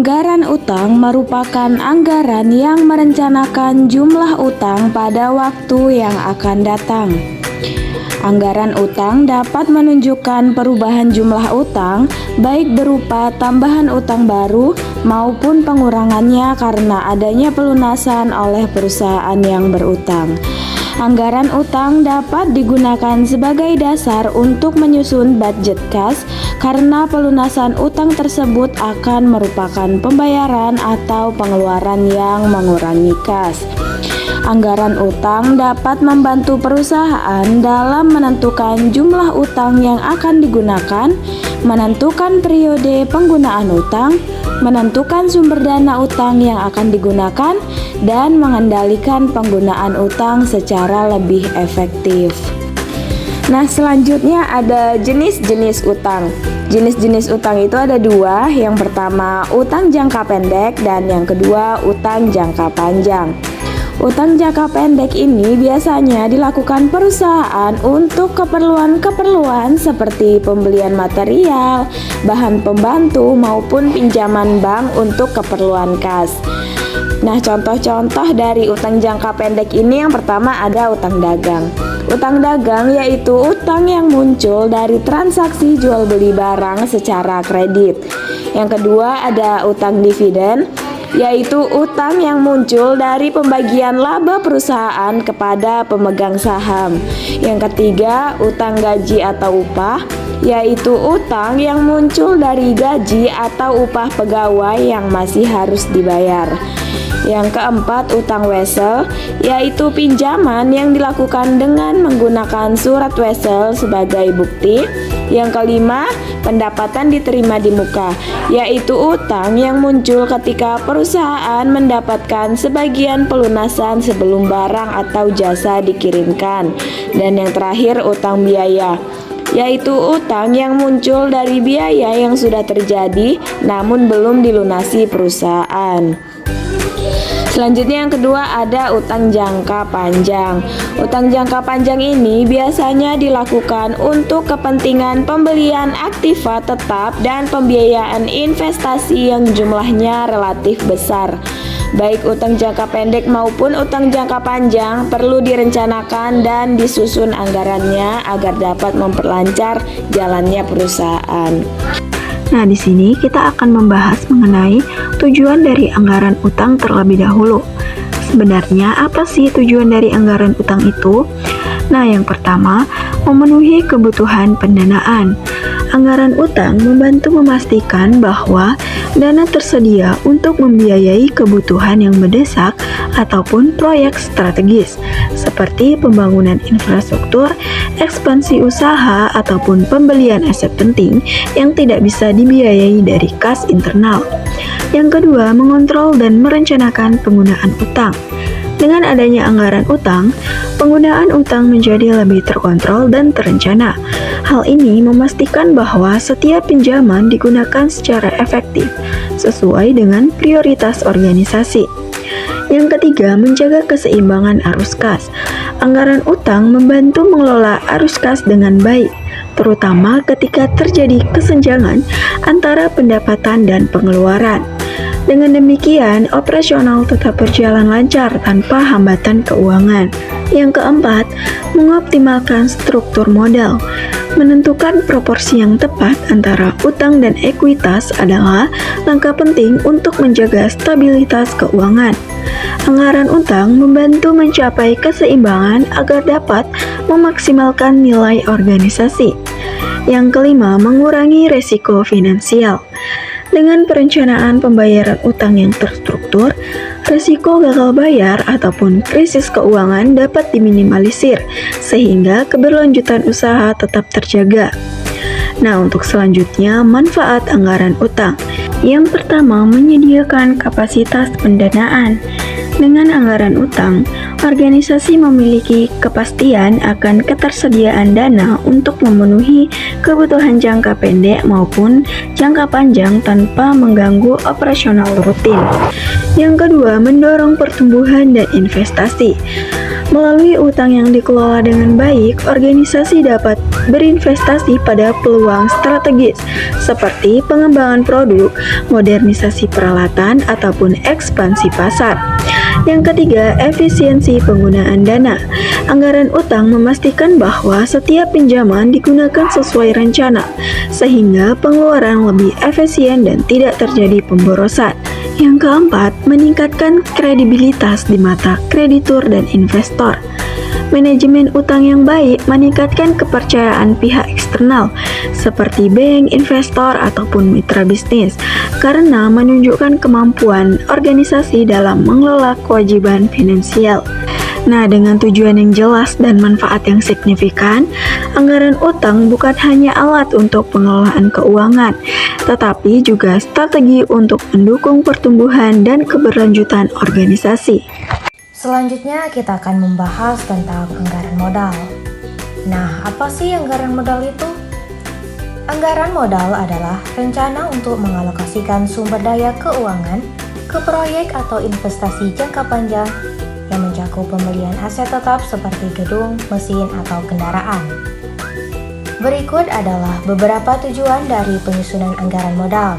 Anggaran utang merupakan anggaran yang merencanakan jumlah utang pada waktu yang akan datang. Anggaran utang dapat menunjukkan perubahan jumlah utang, baik berupa tambahan utang baru maupun pengurangannya karena adanya pelunasan oleh perusahaan yang berutang. Anggaran utang dapat digunakan sebagai dasar untuk menyusun budget kas karena pelunasan utang tersebut akan merupakan pembayaran atau pengeluaran yang mengurangi kas. Anggaran utang dapat membantu perusahaan dalam menentukan jumlah utang yang akan digunakan, menentukan periode penggunaan utang, menentukan sumber dana utang yang akan digunakan, dan mengendalikan penggunaan utang secara lebih efektif. Nah, selanjutnya ada jenis-jenis utang. Jenis-jenis utang itu ada dua. Yang pertama, utang jangka pendek, dan yang kedua, utang jangka panjang. Utang jangka pendek ini biasanya dilakukan perusahaan untuk keperluan-keperluan seperti pembelian material, bahan pembantu, maupun pinjaman bank untuk keperluan kas. Nah, contoh-contoh dari utang jangka pendek ini yang pertama ada utang dagang. Utang dagang yaitu utang yang muncul dari transaksi jual beli barang secara kredit. Yang kedua ada utang dividen, yaitu utang yang muncul dari pembagian laba perusahaan kepada pemegang saham. Yang ketiga, utang gaji atau upah, yaitu utang yang muncul dari gaji atau upah pegawai yang masih harus dibayar. Yang keempat, utang wesel, yaitu pinjaman yang dilakukan dengan menggunakan surat wesel sebagai bukti. Yang kelima, pendapatan diterima di muka, yaitu utang yang muncul ketika perusahaan mendapatkan sebagian pelunasan sebelum barang atau jasa dikirimkan. Dan yang terakhir, utang biaya, yaitu utang yang muncul dari biaya yang sudah terjadi namun belum dilunasi perusahaan. Selanjutnya yang kedua ada utang jangka panjang. Utang jangka panjang ini biasanya dilakukan untuk kepentingan pembelian aktiva tetap dan pembiayaan investasi yang jumlahnya relatif besar. Baik utang jangka pendek maupun utang jangka panjang perlu direncanakan dan disusun anggarannya agar dapat memperlancar jalannya perusahaan. Nah, di sini kita akan membahas mengenai tujuan dari anggaran utang terlebih dahulu. Sebenarnya apa sih tujuan dari anggaran utang itu? Nah, yang pertama, memenuhi kebutuhan pendanaan. Anggaran utang membantu memastikan bahwa dana tersedia untuk membiayai kebutuhan yang mendesak ataupun proyek strategis seperti pembangunan infrastruktur, ekspansi usaha, ataupun pembelian aset penting yang tidak bisa dibiayai dari kas internal. Yang kedua, mengontrol dan merencanakan penggunaan utang. Dengan adanya anggaran utang, penggunaan utang menjadi lebih terkontrol dan terencana. Hal ini memastikan bahwa setiap pinjaman digunakan secara efektif sesuai dengan prioritas organisasi. Yang ketiga, menjaga keseimbangan arus kas. Anggaran utang membantu mengelola arus kas dengan baik, terutama ketika terjadi kesenjangan antara pendapatan dan pengeluaran. Dengan demikian, operasional tetap berjalan lancar tanpa hambatan keuangan. Yang keempat, mengoptimalkan struktur modal. Menentukan proporsi yang tepat antara utang dan ekuitas adalah langkah penting untuk menjaga stabilitas keuangan. Anggaran utang membantu mencapai keseimbangan agar dapat memaksimalkan nilai organisasi. Yang kelima, mengurangi resiko finansial. Dengan perencanaan pembayaran utang yang terstruktur, risiko gagal bayar ataupun krisis keuangan dapat diminimalisir sehingga keberlanjutan usaha tetap terjaga. Nah, untuk selanjutnya, manfaat anggaran utang. Yang pertama, menyediakan kapasitas pendanaan. Dengan anggaran utang, organisasi memiliki kepastian akan ketersediaan dana untuk memenuhi kebutuhan jangka pendek maupun jangka panjang tanpa mengganggu operasional rutin. Yang kedua, mendorong pertumbuhan dan investasi. Melalui utang yang dikelola dengan baik, organisasi dapat berinvestasi pada peluang strategis seperti pengembangan produk, modernisasi peralatan, ataupun ekspansi pasar. Yang ketiga, efisiensi penggunaan dana. Anggaran utang memastikan bahwa setiap pinjaman digunakan sesuai rencana, sehingga pengeluaran lebih efisien dan tidak terjadi pemborosan. Yang keempat, meningkatkan kredibilitas di mata kreditur dan investor. Manajemen utang yang baik meningkatkan kepercayaan pihak eksternal seperti bank, investor, ataupun mitra bisnis karena menunjukkan kemampuan organisasi dalam mengelola kewajiban finansial. Nah, dengan tujuan yang jelas dan manfaat yang signifikan, anggaran utang bukan hanya alat untuk pengelolaan keuangan, tetapi juga strategi untuk mendukung pertumbuhan dan keberlanjutan organisasi. Selanjutnya kita akan membahas tentang anggaran modal. Nah, apa sih anggaran modal itu? Anggaran modal adalah rencana untuk mengalokasikan sumber daya keuangan ke proyek atau investasi jangka panjang yang mencakup pembelian aset tetap seperti gedung, mesin, atau kendaraan. Berikut adalah beberapa tujuan dari penyusunan anggaran modal.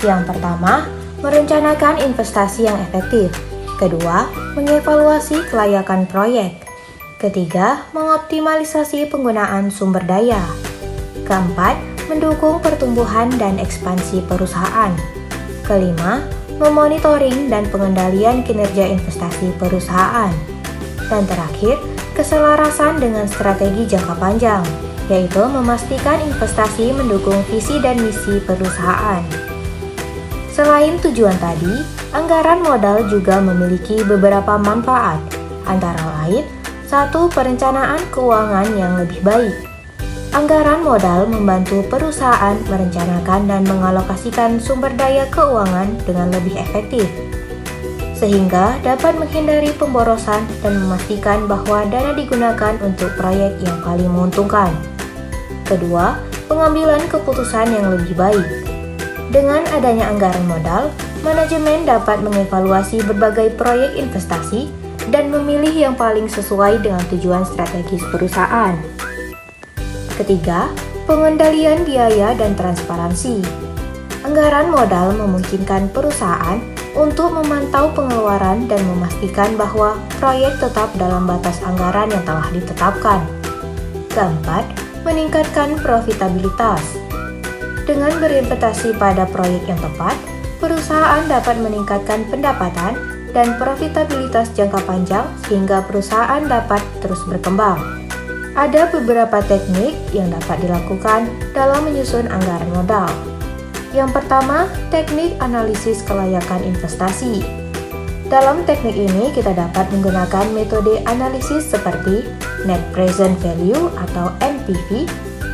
Yang pertama, merencanakan investasi yang efektif. Kedua, mengevaluasi kelayakan proyek. Ketiga, mengoptimalisasi penggunaan sumber daya. Keempat, mendukung pertumbuhan dan ekspansi perusahaan. Kelima, memonitoring dan pengendalian kinerja investasi perusahaan. Dan terakhir, keselarasan dengan strategi jangka panjang, yaitu memastikan investasi mendukung visi dan misi perusahaan. Selain tujuan tadi, anggaran modal juga memiliki beberapa manfaat, antara lain, 1. Perencanaan keuangan yang lebih baik. Anggaran modal membantu perusahaan merencanakan dan mengalokasikan sumber daya keuangan dengan lebih efektif, sehingga dapat menghindari pemborosan dan memastikan bahwa dana digunakan untuk proyek yang paling menguntungkan. Kedua, pengambilan keputusan yang lebih baik. Dengan adanya anggaran modal, manajemen dapat mengevaluasi berbagai proyek investasi dan memilih yang paling sesuai dengan tujuan strategis perusahaan. Ketiga, pengendalian biaya dan transparansi. Anggaran modal memungkinkan perusahaan untuk memantau pengeluaran dan memastikan bahwa proyek tetap dalam batas anggaran yang telah ditetapkan. Keempat, meningkatkan profitabilitas. Dengan berinvestasi pada proyek yang tepat, perusahaan dapat meningkatkan pendapatan dan profitabilitas jangka panjang sehingga perusahaan dapat terus berkembang. Ada beberapa teknik yang dapat dilakukan dalam menyusun anggaran modal. Yang pertama, teknik analisis kelayakan investasi. Dalam teknik ini, kita dapat menggunakan metode analisis seperti Net Present Value atau NPV,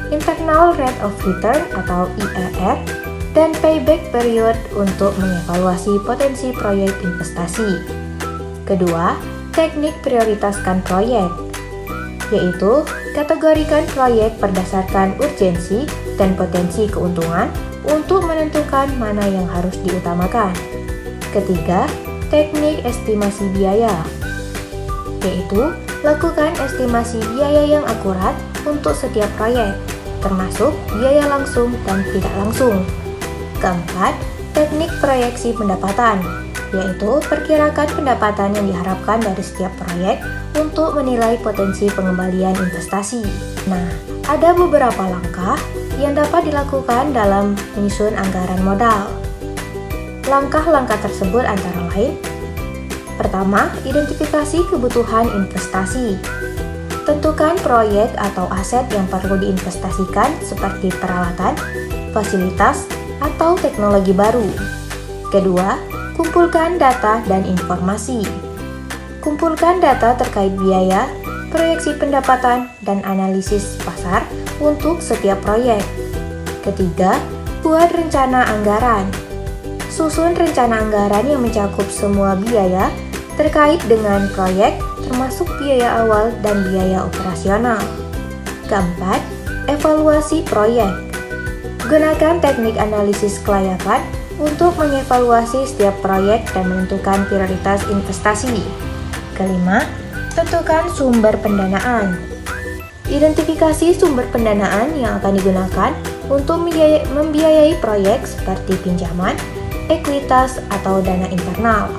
Internal Rate of Return atau IRR, dan Payback Period untuk mengevaluasi potensi proyek investasi. Kedua, teknik prioritaskan proyek, yaitu kategorikan proyek berdasarkan urgensi dan potensi keuntungan untuk menentukan mana yang harus diutamakan. Ketiga, teknik estimasi biaya, yaitu lakukan estimasi biaya yang akurat untuk setiap proyek, termasuk biaya langsung dan tidak langsung. Keempat, teknik proyeksi pendapatan, yaitu perkirakan pendapatan yang diharapkan dari setiap proyek untuk menilai potensi pengembalian investasi. Nah, ada beberapa langkah yang dapat dilakukan dalam menyusun anggaran modal. Langkah-langkah tersebut antara lain: pertama, identifikasi kebutuhan investasi. Tentukan proyek atau aset yang perlu diinvestasikan seperti peralatan, fasilitas, atau teknologi baru. Kedua, kumpulkan data dan informasi. Kumpulkan data terkait biaya, proyeksi pendapatan, dan analisis pasar untuk setiap proyek. Ketiga, buat rencana anggaran. Susun rencana anggaran yang mencakup semua biaya terkait dengan proyek, termasuk biaya awal dan biaya operasional. Keempat, evaluasi proyek. Gunakan teknik analisis kelayakan untuk mengevaluasi setiap proyek dan menentukan prioritas investasi. Kelima, Tentukan sumber pendanaan. Identifikasi sumber pendanaan yang akan digunakan untuk membiayai proyek seperti pinjaman, ekuitas, atau dana internal.